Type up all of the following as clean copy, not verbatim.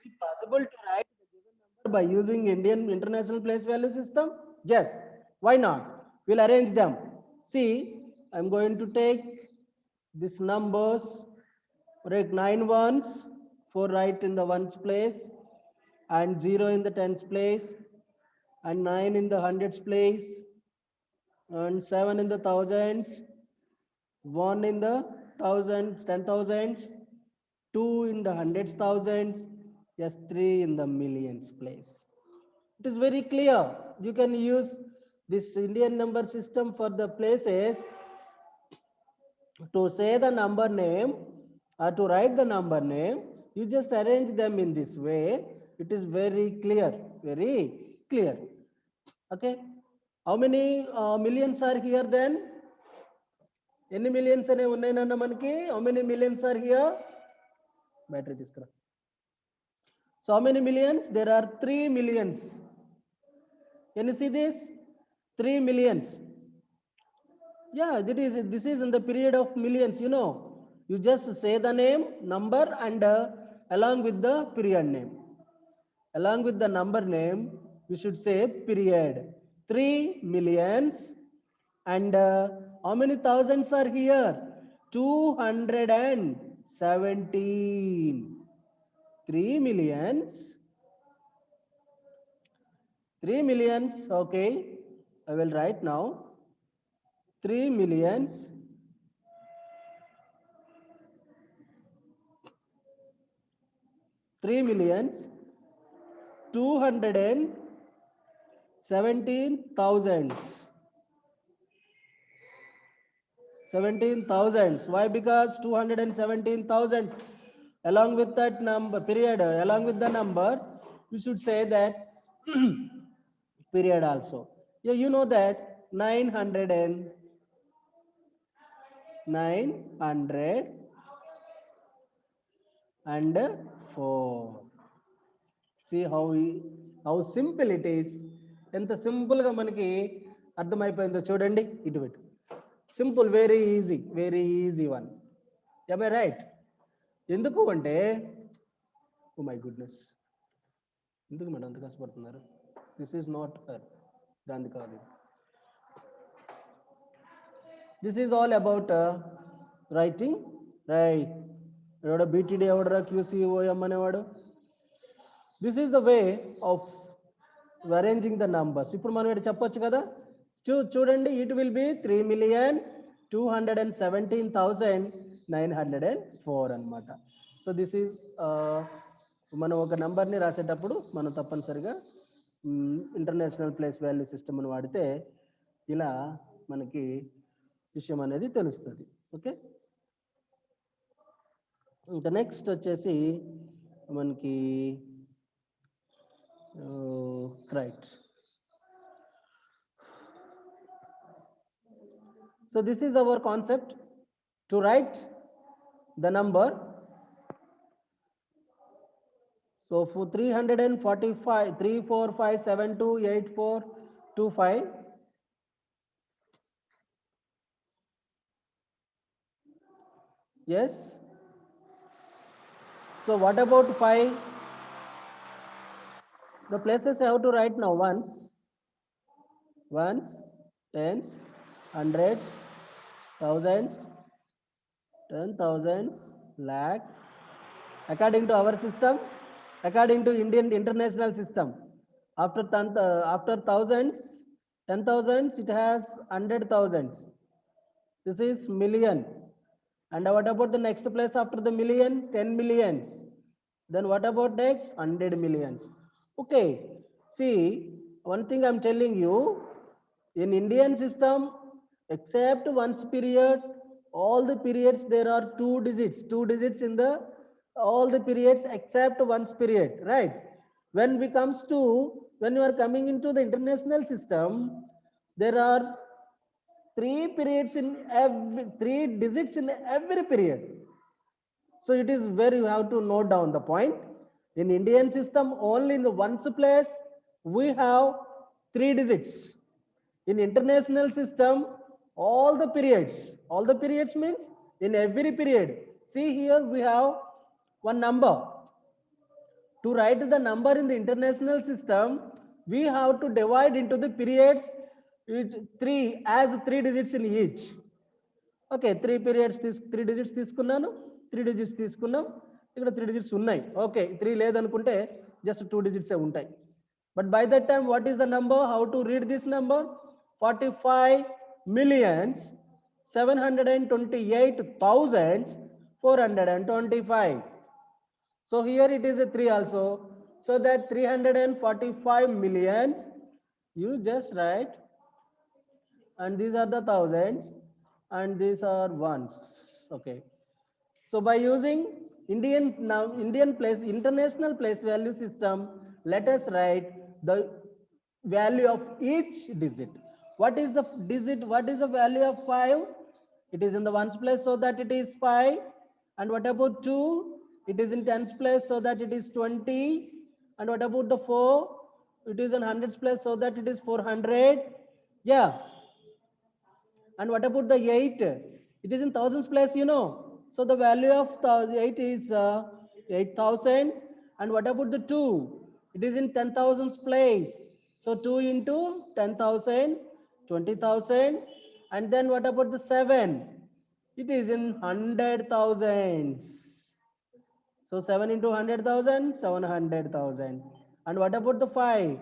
it possible to write the given number by using Indian International Place Value System? Yes. Why not? We'll arrange them. See, I'm going to take these numbers, write 9 ones, 4 right in the ones place, and 0 in the tens place, and 9 in the hundreds place, and 7 in the thousands, 1 in the thousands, 10,000s, 2 in the hundreds thousands, yes, 3 in the millions place. It is very clear. You can use this Indian number system for the places to say the number name or to write the number name. You just arrange them in this way. It is very clear, very clear. Okay. How many millions are here then? ఎన్ని millions అనేవి ఉన్నాయన్న మనకి? How many millions are here? Battery తీసుకురా. So how many millions? There are 3 millions. Can you see this? 3 millions. Yeah, this is in the period of millions, you know. You just say the name, number, and along with the period name. Along with the number name, we should say period. 3 millions. And how many thousands are here? 217. 3 millions. 3 millions. Okay. I will write now. 3 millions. 3 millions. 217,000. 17,000. Why? Because 217,000 along with that number period, along with the number, you should say that period also. Yeah, you know that 904. See how simple it is. ఎంత simple గా మనకి అర్థమైపోయిందో చూడండి. ఇటు పెట్టు. Simple, very easy one. am I right? ఎందుకు అంటే, oh my goodness, ఎందుకు madam అంత కష్టపడుతున్నారు? దిస్ ఈజ్ నాట్ హర్, దాన్ని కాదు. This is all about writing. Right, ఎవడో బీటీడీ, ఎవడరా క్యూసీఓఎం అనేవాడు. This is the way of arranging the numbers. ఇప్పుడు మనం ఇక్కడ చెప్పొచ్చు కదా, చూడండి, ఇట్ విల్ బి 3,217,904 అనమాట. సో దిస్ ఈజ్, మనం ఒక నంబర్ని రాసేటప్పుడు మనం తప్పనిసరిగా ఇంటర్నేషనల్ ప్లేస్ వాల్యూ సిస్టమ్ని వాడితే ఇలా మనకి విషయం అనేది తెలుస్తుంది. ఓకే, ఇంకా నెక్స్ట్ వచ్చేసి మనకి right. So this is our concept to write the number. So for 345, 345728425. Yes. So what about 5? The places I have to write now: ones, tens, hundreds, thousands, 10,000s, lakhs. According to our system, according to Indian international system, after thousands, 10,000s, it has 100,000s. This is million. And what about the next place after the million? 10 millions. Then what about next? 100 millions. Okay. See, one thing I'm telling you, in Indian system, except once period, all the periods there are two digits in the all the periods except once period, right? When you are coming into the international system, there are 3 periods in every 3 digits in every period. So it is where you have to note down the point. In Indian system, only in the ones place we have 3 digits. In international system, all the periods means in every period. See here we have one number. To write the number in the international system, we have to divide into the periods, each three as 3 digits in each. Okay 3 periods 3 digits తీసుకున్నాను 3 digits తీసుకున్నాం ఇక్కడ 3 digits ఉన్నాయి okay 3 లేదనుకుంటే just 2 digits ఉంటాయి but by that time what is the number how to read this number 45,728,425. So here it is a 3 also, so that 345 millions you just write, and these are the thousands and these are ones. Okay, so by using Indian place international place value system, let us write the value of each digit. What is the digit? What is the value of 5? It is in the ones place, so that it is 5. And what about 2? It is in tens place, so that it is 20. And what about the 4? It is in hundreds place, so that it is 400. Yeah. And what about the 8? It is in thousands place, you know. So the value of 8 is 8,000. And what about the 2? It is in 10,000 place. So 2 into 10,000, 20,000. And then what about the 7? It is in 100,000s. So 7 into 100,000, 700,000. And what about the 5?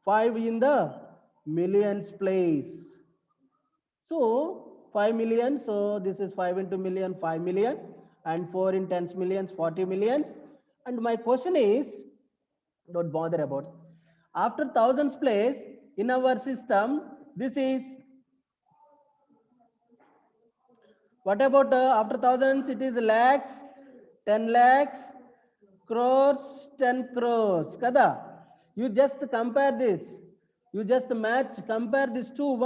5 in the millions place. So 5 million, so this is 5 into million, 5 million, and 4 in tens millions, 40 millions. And my question is, don't bother about, after thousands place in our system, this is, what about after thousands, it is lakhs, 10 lakhs, crores, 10 crores, kada? You just compare this, you just match, compare this to 1.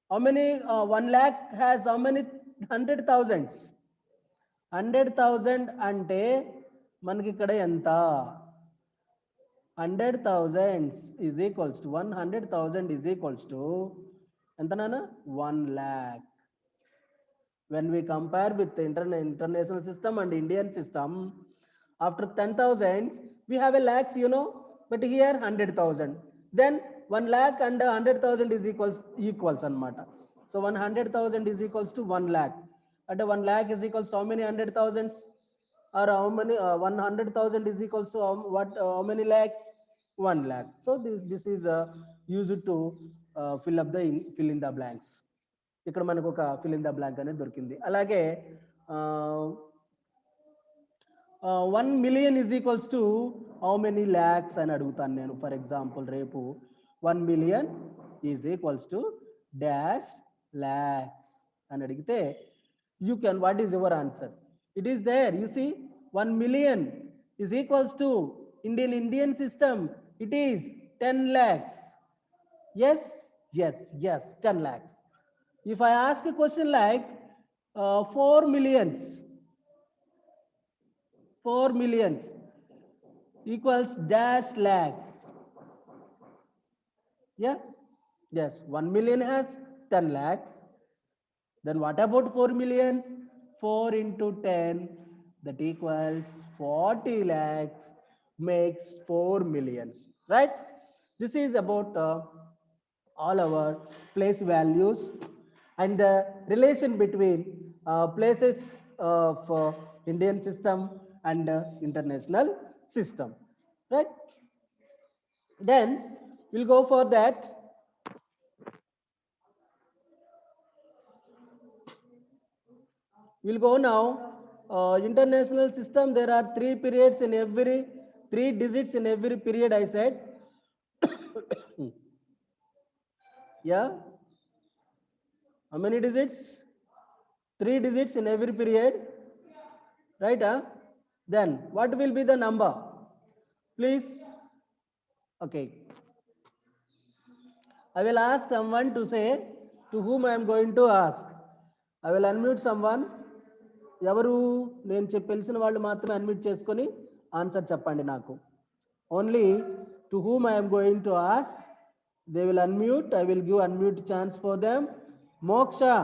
How many 1 lakh has how many 100,000s? 100,000 అంటే మనకి ఇక్కడ ఎంత? 100,000 is equals to 100,000 is equals to ఎంత నాన్న? 1 lakh. When we compare with the international system and Indian system, after 10,000 we have a lakhs, you know, but here 100,000. Then 1 lakh and 100,000 is equals anamata. So 100,000 is equals to 1 lakh. And 1 lakh is equals to how many 100,000s? Or how many 100,000 is equals to how many lakhs? 1 lakh. So this is used to fill in the blanks. ఇక్కడ మనకు ఒక fill in the blank అనేది దొరికింది. అలాగే 1 million is equals to how many lakhs అని అడుగుతాను నేను. For example రేపు 1 million is equals to dash lakhs అని అడిగితే you can, what is your answer? It is there, you see, 1 million is equals to Indian system, it is 10 lakhs. Yes, 10 lakhs. If I ask a question like 4 millions equals dash lakhs. Yeah, yes, 1 million has 10 lakhs. Then what about 4 millions? 4 into 10, that equals 40 lakhs, makes 4 millions, right? This is about all our place values and the relation between places of Indian system and international system, right? Then we'll go for that. We'll go now. International system, there are 3 periods in every 3 digits in every period, I said. Yeah, how many digits? 3 digits in every period, right? Then what will be the number, please? Okay, I will ask someone to say to whom I am going to ask. I will unmute someone. ఎవరు నేను చెప్పాల్సిన వాళ్ళు మాత్రమే unmute చేసుకొని answer చెప్పండి నాకు. Only to whom I am going to ask, they will unmute. I will give unmute chance for them. Moksha,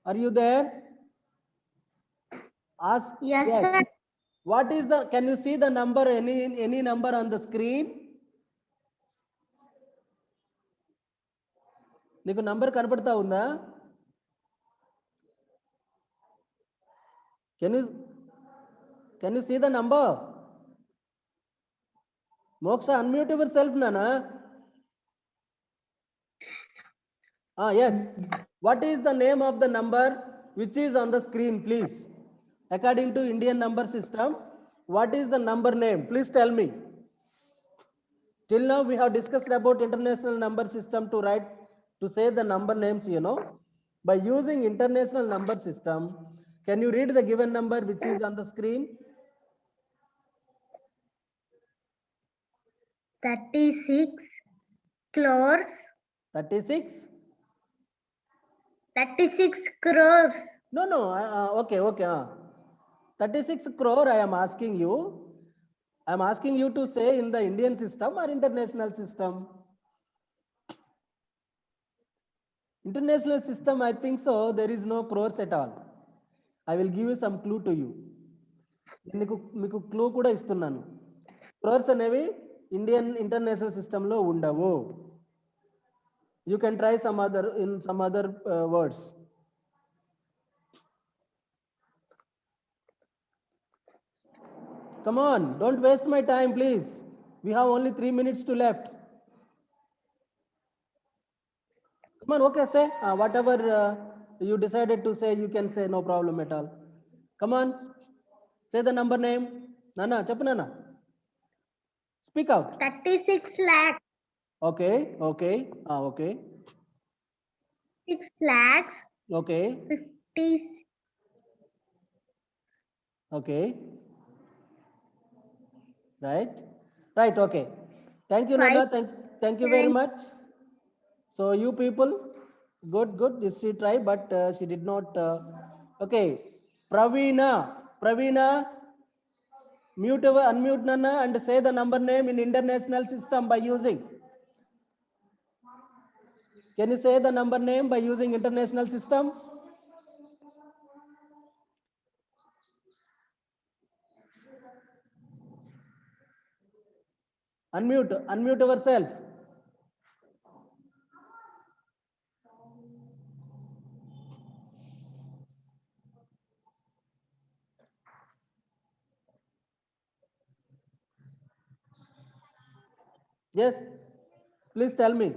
are you there? Ask. Yes, Yes. sir. What is the, can you see the number, any number on the screen? నీకు number కనపడతా ఉందా? Can you see the number? Moksha, unmute yourself, Nana. Yes. What is the name of the number which is on the screen, please? According to Indian number system, what is the number name? Please tell me. Till now we have discussed about international number system to say the number names, By using international number system, can you read the given number which is on the screen? 36 crores. 36? 36 crores. No. Okay. 36 crore I am asking you. I am asking you to say in the Indian system or international system? International system, I think so. There is no crores at all. I will give you some clue to you. మీకు clue కూడా ఇస్తున్నాను. క్రోర్స్ అనేవి Indian international సిస్టంలో ఉండవు. You can try some other words. Come on, don't waste my time, please. We have only 3 minutes to left. Come on, okay, say whatever you decided to say, you can say, no problem at all. Come on, say the number name. Nana, chappu Nana. Speak out. 36 lakhs. Okay. Okay. 6 lakhs. Okay. 50. Okay. Right. Okay. Thank you, Nana. Thank you very much. So you people, good. She tried, but she did not. Okay. Praveena, unmute Nana and say the number name in international system by using. Can you say the number name by using international system? Unmute yourself. Yes, please tell me.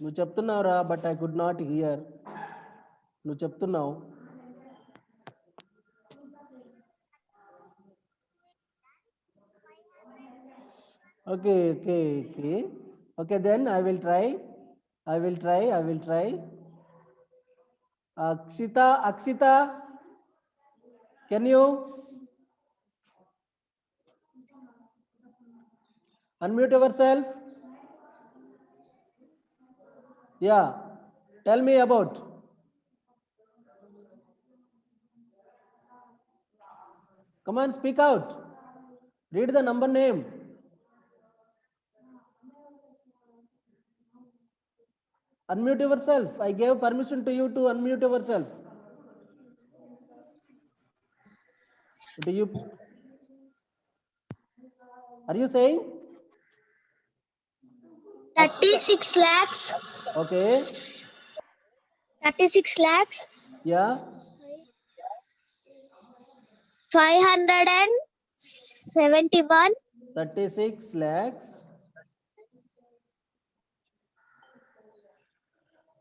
నువ్వు చెప్తున్నావురా, but I could not hear. నువ్వు చెప్తున్నావు. Okay, then I will try. Akshita, can you unmute yourself? Yeah, tell me about. Come on, speak out. Read the number name. Unmute yourself. I gave permission to you to unmute yourself. Are you saying? 36 lakhs. Okay. 36 lakhs. Yeah. 571. 36 lakhs.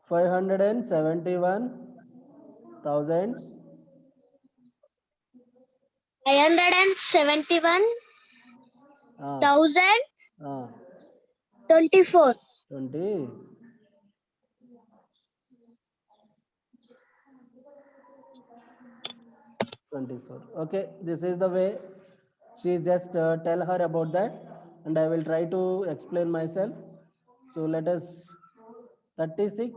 571,000. 571,000. 24. 20. Okay, this is the way. She just tell her about that, and I will try to explain myself. So let us 36,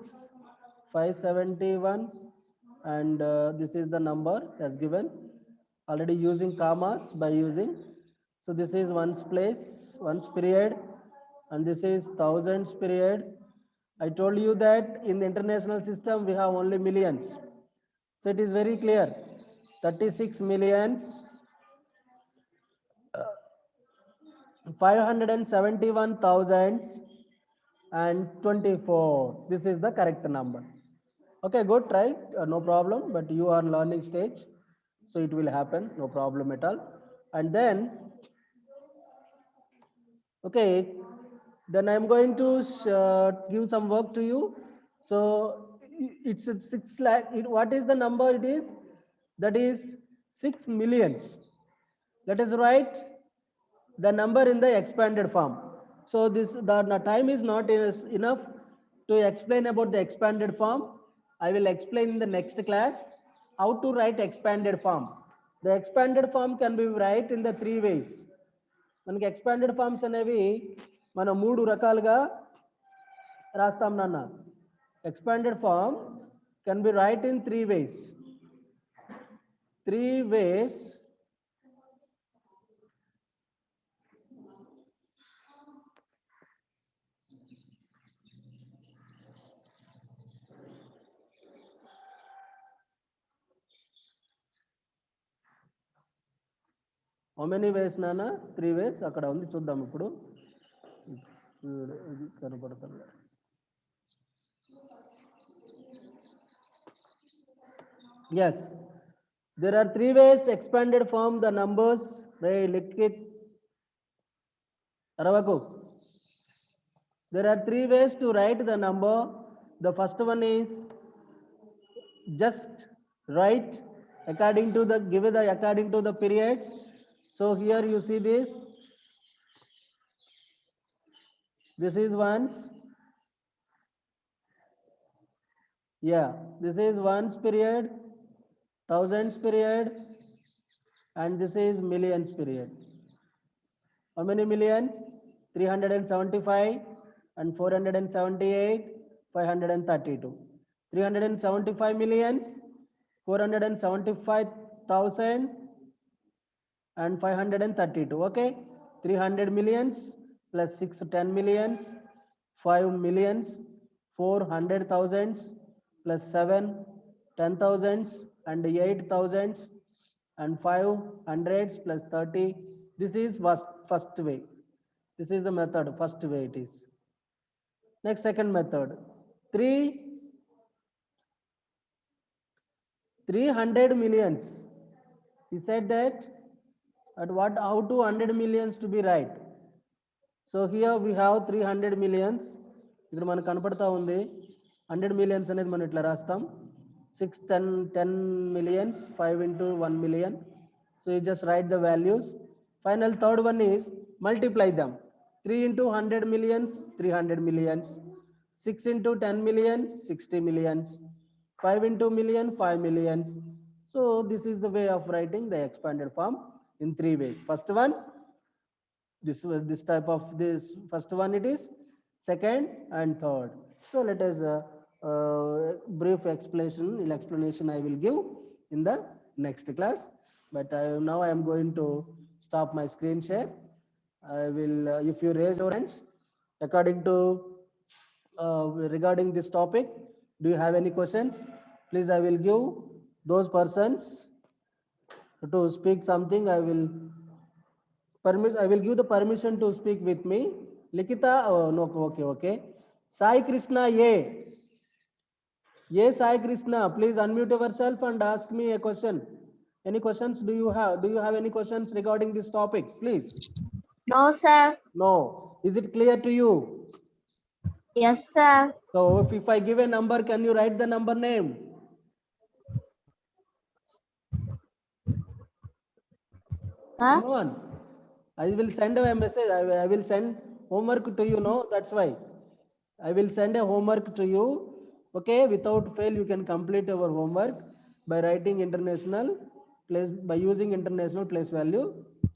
571, and this is the number as given. Already using commas by using. So this is ones place, ones period, and this is thousands period, I told you that in the international system we have only millions. So it is very clear. 36 millions 571,024. This is the correct number. Okay, good, right? No problem, but you are learning stage, so it will happen, no problem at all. And then, okay, then I'm going to give some work to you. So it's a 6 lakh. What is the number it is? That is 6 millions. Let us write the number in the expanded form. So the time is not enough to explain about the expanded form. I will explain in the next class how to write expanded form. The expanded form can be write in the 3 ways. మనకి expanded forms అనేవి మనం 3 రకాలుగా రాస్తాం నాన్న. Expanded form can be write in 3 ways. 3 ways. How many ways నాన్న? 3 ways అక్కడ ఉంది, చూద్దాం ఇప్పుడు. ఇది కనపడుతుంది. Yes, there are 3 ways expanded form the numbers. Ray Likit Aravaku. There are 3 ways to write the number. The first one is just write according to the according to the periods. So here you see this. This is ones. Yeah, this is ones period, thousands period, and this is millions period. How many millions? 375 and 478, 532. 375 millions, 475,000 and 532. Okay, 300 millions plus 6 10 millions, 5 millions, 400 thousands plus 7 10 thousands and 8 thousands and 5 hundreds plus 30. This is first way. This is the method, first way it is. Next, second method. 300 millions. He said that at what, how to 100 millions to be right. So here we have 300 millions. ఇక్కడ మనకు కనపడతా ఉంది 100 millions అనేది మనం ఇట్లా రాస్తాం. 6 10 millions, 5 into 1 million. So you just write the values. Final third one is multiply them. 3 into 100 millions, 300 millions. 6 into 10 millions, 60 millions. 5 into million, 5 millions. So this is the way of writing the expanded form in 3 ways. First one, this type of this first one it is, second and third. So let us brief explanation I will give in the next class, but now I am going to stop my screen share. I will if you raise your hands according to regarding this topic, do you have any questions? Please, I will give those persons to speak something. I will give the permission to speak with me. Likita, oh, no, okay. Sai Krishna, Sai Krishna, please unmute yourself and ask me a question. Any questions do you have? Do you have any questions regarding this topic, please? No, sir. No. Is it clear to you? Yes, sir. So if I give a number, can you write the number name? Huh? Come on. I will send a message. I will send homework to you. No, that's why. I will send a homework to you. Okay, without fail, you can complete our homework by writing international place, by using international place value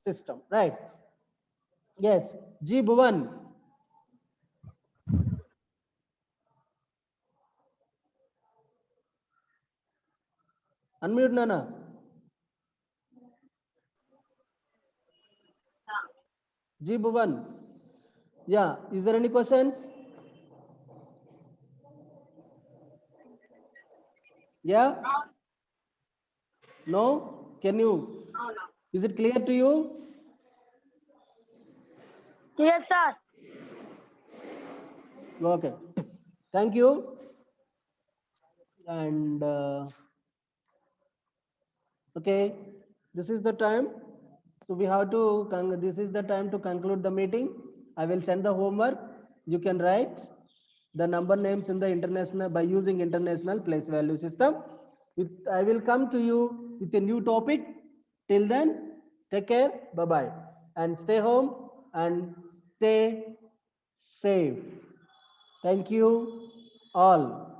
system. Right? Yes. G Bhuvan. Unmute Nana. G Bhuvan. Yeah. Is there any questions? Yeah? No? Can you? Is it clear to you? Yes, sir. Okay. Thank you. And okay, this is the time. So we have to, this is the time to conclude the meeting. I will send the homework. You can write the number names in the international by using international place value system. I will come to you with a new topic. Till then, take care. Bye-bye. And stay home and stay safe. Thank you all.